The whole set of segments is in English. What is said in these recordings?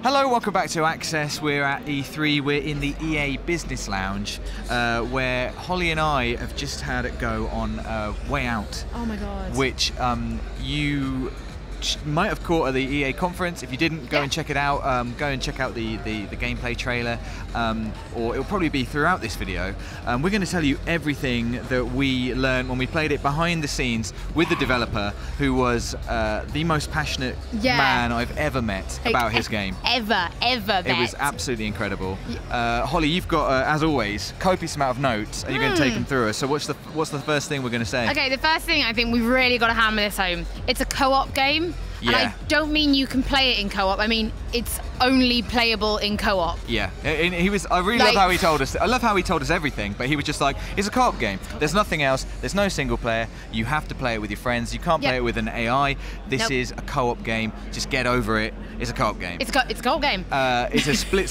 Hello, welcome back to Access. We're at E3. We're in the EA Business Lounge, where Holly and I have just had it go on Way Out. Oh my god. Which you might have caught at the EA conference. If you didn't, go and check it out. Go and check out the gameplay trailer, or it'll probably be throughout this video. We're going to tell you everything that we learned when we played it behind the scenes with the developer, who was the most passionate man I've ever met about his game. Ever met. It was absolutely incredible. Holly, you've got, as always, copious amount of notes, and you're going to take them through us. So what's the first thing we're going to say? Okay, the first thing, I think we've really got to hammer this home. It's a co-op game. Yeah. And I don't mean you can play it in co-op. I mean it's only playable in co-op. Yeah, and he was. I really love how he told us. I love how he told us everything. But he was just like, it's a co-op game. There's nothing else. There's no single player. You have to play it with your friends. You can't play it with an AI. This is a co-op game. Just get over it. It's a co-op game. It's a co-op game. It's a split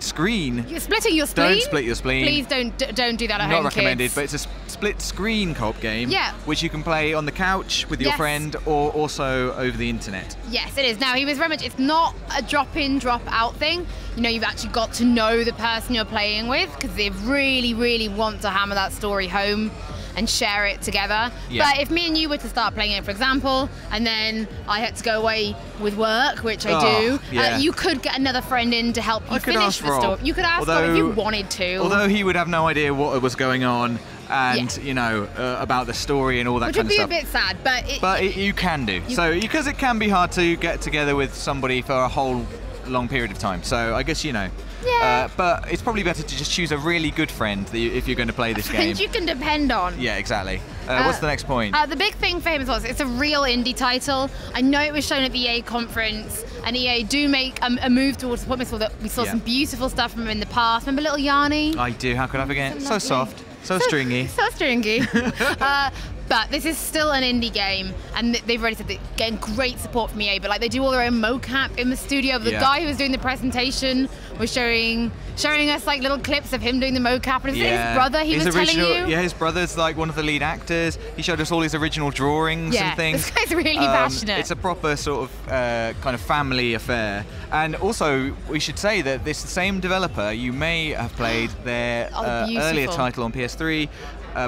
screen. You're splitting your spleen. Don't split your spleen. Please don't do that at home, Not recommended. kids. But it's a split screen co-op game. Yeah. Which you can play on the couch with your friend, or also over the internet. Yes, it is. Now, he was very much, it's not a drop-in, drop-out thing. You know, you've actually got to know the person you're playing with, because they really, really want to hammer that story home and share it together. Yeah. But if me and you were to start playing it, for example, and then I had to go away with work, which I do, you could get another friend in to help you finish the story. You could ask Rob if you wanted to. Although he would have no idea what was going on, and you know, about the story and all that kind of stuff. Which would be a bit sad, but you can do. Because it can be hard to get together with somebody for a whole long period of time. So I guess, you know. Yeah. But it's probably better to just choose a really good friend if you're going to play this game. You can depend on. Yeah, exactly. What's the next point? The big thing for him is it's a real indie title. I know it was shown at the EA conference, and EA do make a move towards the point that we saw some beautiful stuff from him in the past. Remember little Yanni? I do. How could I forget? So soft. So stringy. So stringy. But this is still an indie game, and they've already said they're getting great support from EA, but like they do all their own mocap in the studio. The guy who was doing the presentation was showing us like little clips of him doing the mocap, and his brother, he was telling you? Yeah, his brother's like one of the lead actors. He showed us all his original drawings and things. This guy's really passionate. It's a proper sort of kind of family affair. And also, we should say that this same developer, you may have played their earlier title on PS3,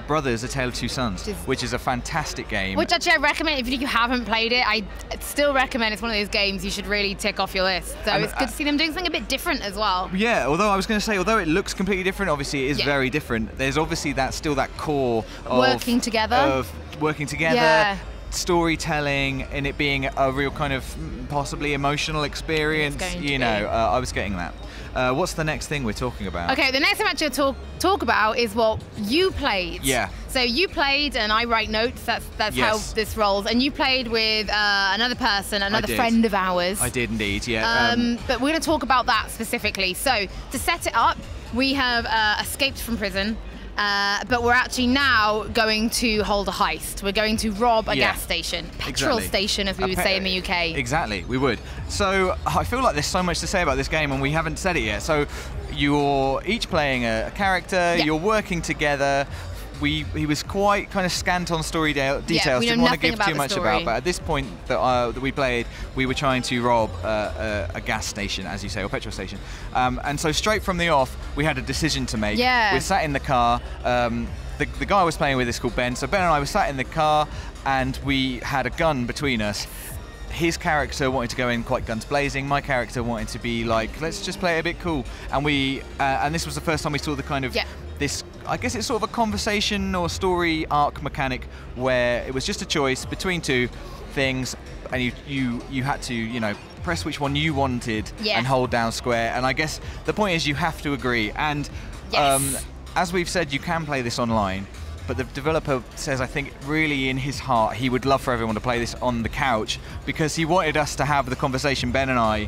Brothers: A Tale of Two Sons, which is a fantastic game. Which actually I recommend, if you haven't played it, I still recommend. It's one of those games you should really tick off your list. So it's good to see them doing something a bit different as well. Yeah, although I was going to say, although it looks completely different, obviously it is very different. There's obviously still that core of working together, storytelling, and it being a real kind of possibly emotional experience. You know, I was getting that. What's the next thing we're talking about? Okay, the next thing I'm actually going to talk about is what you played. Yeah. So you played, and I write notes. That's how this rolls. And you played with another person, another friend of ours. I did indeed, yeah. But we're going to talk about that specifically. So to set it up, we have escaped from prison. But we're actually now going to hold a heist. We're going to rob a gas station. Petrol station, as we would say in the UK. Exactly, we would. So I feel like there's so much to say about this game, and we haven't said it yet. So you're each playing a character, you're working together. He was quite kind of scant on story details, didn't want to give too much about, but at this point that we played, we were trying to rob a gas station, as you say, or petrol station. And so straight from the off, we had a decision to make. Yeah. We sat in the car. The guy I was playing with is called Ben. So Ben and I were sat in the car, and we had a gun between us. His character wanted to go in quite guns blazing. My character wanted to be like, let's just play it a bit cool. And and this was the first time we saw the kind of this, I guess it's sort of a conversation or story arc mechanic where it was just a choice between two things, and you had to, you know, press which one you wanted and hold down square. And I guess the point is you have to agree. And as we've said, you can play this online. But the developer says, I think, really in his heart, he would love for everyone to play this on the couch, because he wanted us to have the conversation, Ben and I,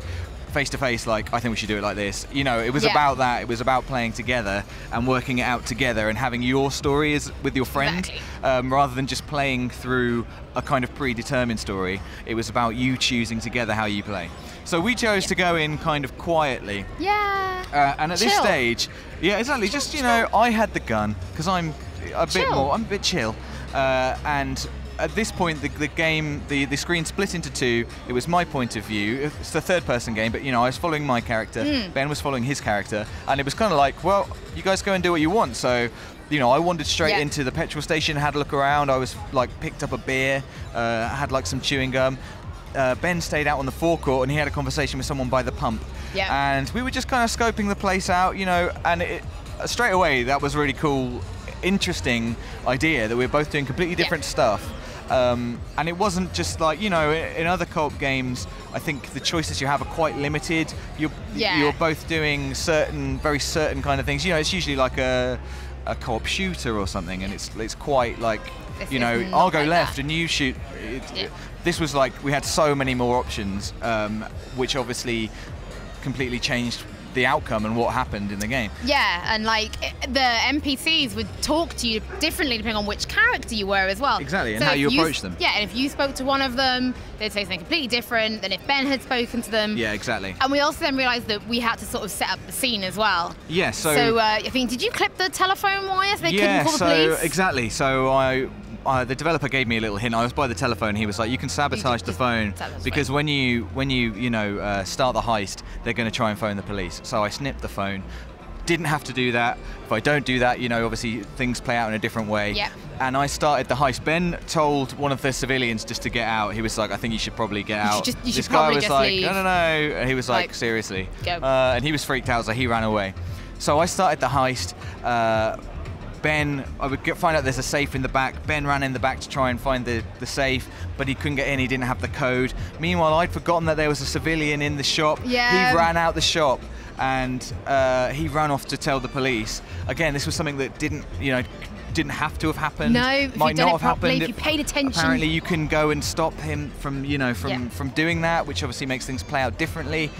face to face, like, I think we should do it like this. You know, it was about that. It was about playing together and working it out together and having your story with your friend, rather than just playing through a kind of predetermined story. It was about you choosing together how you play. So we chose to go in kind of quietly. Yeah. And at this stage, exactly. Just, you know, I had the gun because I'm a bit chill. And at this point, the game, the screen split into two. It was my point of view. It's the third-person game, but I was following my character. Ben was following his character, and it was kind of like, well, you guys go and do what you want. So, I wandered straight into the petrol station, had a look around. I was like, picked up a beer, had like some chewing gum. Ben stayed out on the forecourt, and he had a conversation with someone by the pump. And we were just kind of scoping the place out, and straight away that was really cool. Interesting idea that we're both doing completely different stuff, and it wasn't just like in other co-op games. I think the choices you have are quite limited. You're both doing very certain kind of things. It's usually like a co-op shooter or something, and it's quite like I'll go left and you shoot. This was like we had so many more options, which obviously completely changed the outcome and what happened in the game. Yeah, and like the NPCs would talk to you differently depending on which character you were as well. Exactly, and how you approach them. Yeah, and if you spoke to one of them, they'd say something completely different than if Ben had spoken to them. Yeah, exactly. And we also then realised that we had to sort of set up the scene as well. Yeah, so I think, did you clip the telephone wire so they couldn't call the police? Exactly. So the developer gave me a little hint. I was by the telephone. He was like, "You can sabotage the phone because when you start the heist, they're going to try and phone the police." So I snipped the phone. Didn't have to do that. If I don't do that, obviously things play out in a different way. Yeah. And I started the heist. Ben told one of the civilians just to get out. He was like, "I think you should probably get out." This guy was like, leave. "No." And he was like, "Seriously?" Go. And he was freaked out, so he ran away. So I started the heist. Ben, I would find out there's a safe in the back. Ben ran in the back to try and find the safe, but he couldn't get in, he didn't have the code. Meanwhile, I'd forgotten that there was a civilian in the shop. Yeah. He ran out the shop, and he ran off to tell the police. Again, this was something that didn't have to have happened. No, if might you'd not done it have properly, happened. if you paid attention. Apparently, you can go and stop him from doing that, which obviously makes things play out differently.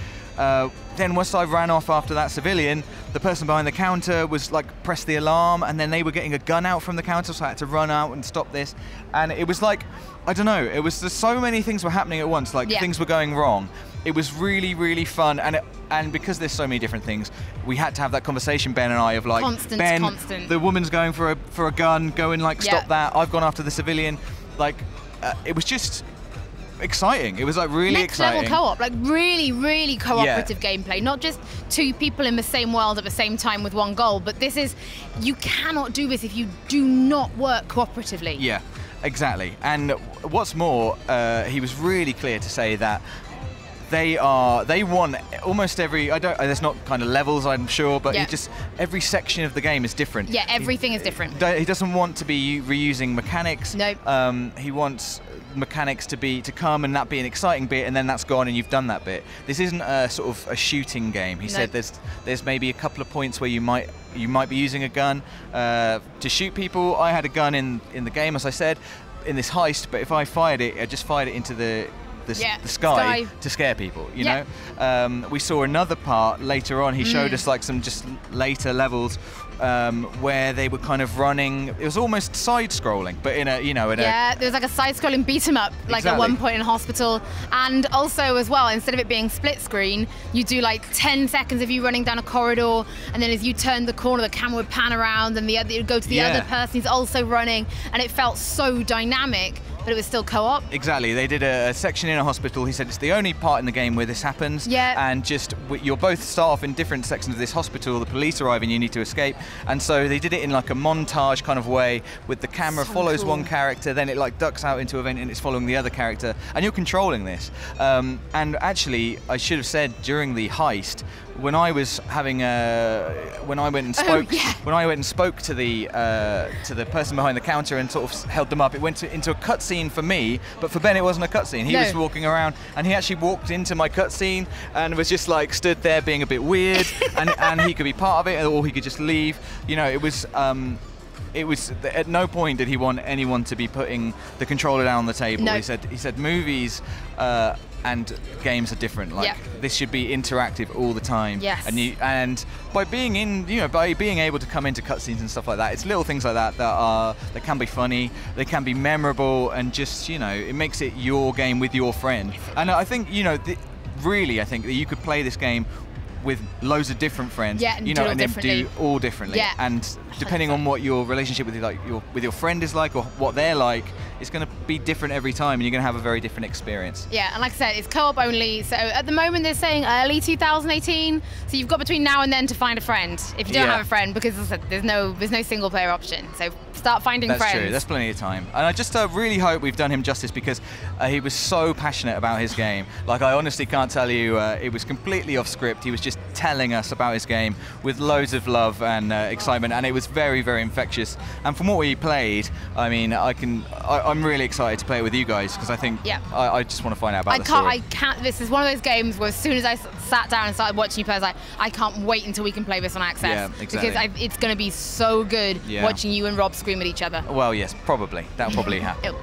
Then once I ran off after that civilian, the person behind the counter was like, pressed the alarm, and then they were getting a gun out from the counter, so I had to run out and stop this. And it was like, I don't know, it was just so many things were happening at once, like things were going wrong. It was really, really fun, and because there's so many different things, we had to have that conversation, Ben and I, of like, constant. The woman's going for a gun, go and like stop that. I've gone after the civilian. Like, it was just exciting. It was like really exciting. Next level co-op, like really, really cooperative gameplay. Not just two people in the same world at the same time with one goal, but you cannot do this if you do not work cooperatively. Yeah, exactly. And what's more, he was really clear to say that they won almost every, there's not kind of levels, I'm sure, but every section of the game is different. Yeah, everything is different. He doesn't want to be reusing mechanics. Nope. He wants mechanics to come and that be an exciting bit, and then that's gone and you've done that bit. This isn't a sort of a shooting game. He said there's maybe a couple of points where you might be using a gun to shoot people. I had a gun in the game, as I said, in this heist, but if I fired it, I just fired it into the sky to scare people, you know. We saw another part later on. He showed us like some just later levels where they were kind of running. It was almost side-scrolling, but in a there was like a side-scrolling beat 'em up, like at one point in hospital. And also as well, instead of it being split screen, you do like 10 seconds of you running down a corridor, and then as you turn the corner, the camera would pan around, and it would go to the other person who's also running, and it felt so dynamic. But it was still co-op. Exactly. They did a section in a hospital. He said it's the only part in the game where this happens. Yeah. And you'll both start off in different sections of this hospital. The police arrive and you need to escape. And so they did it in like a montage kind of way, with the camera follows one character, then it like ducks out into an event and it's following the other character, and you're controlling this. And actually, I should have said during the heist, when I was having when I went and spoke to the person behind the counter and sort of held them up, it went into a cutscene for me, but for Ben it wasn't a cutscene. He was walking around, and he actually walked into my cutscene and was just like stood there being a bit weird, and he could be part of it or he could just leave. You know, it was at no point did he want anyone to be putting the controller down on the table. No. He said movies and games are different. Like this should be interactive all the time. Yes. And by being able to come into cutscenes and stuff like that, it's little things like that can be funny, they can be memorable, and just it makes it your game with your friend. And I think really I think that you could play this game with loads of different friends, and and then do all differently. Yeah. And depending on what your relationship with your friend is like, or what they're like, it's going to be different every time, and you're going to have a very different experience. Yeah, and like I said, it's co-op only. So at the moment they're saying early 2018. So you've got between now and then to find a friend if you don't have a friend, because as I said, there's no single player option. So start finding friends. That's true. There's plenty of time, and I just really hope we've done him justice, because he was so passionate about his game. Like, I honestly can't tell you, it was completely off script. He was just telling us about his game with loads of love and excitement, and it was very, very infectious. And from what we played, I mean, I'm really excited to play it with you guys, because I think I just want to find out about the story. I can't. This is one of those games where as soon as I sat down and started watching you play, I was like, I can't wait until we can play this on Access. Yeah, exactly. Because it's going to be so good watching you and Rob scream at each other. Well, yes, probably. That'll probably happen.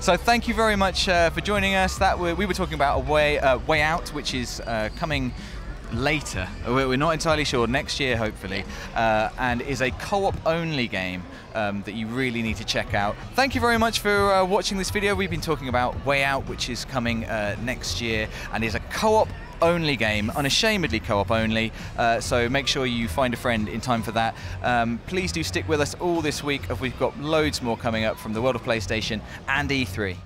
So thank you very much for joining us. We were talking about a Way Out, which is coming later. We're not entirely sure, next year hopefully, and is a co-op only game that you really need to check out. Thank you very much for watching this video. We've been talking about Way Out, which is coming next year, and is a co-op only game, unashamedly co-op only, so make sure you find a friend in time for that. Please do stick with us all this week, as we've got loads more coming up from the world of PlayStation and E3.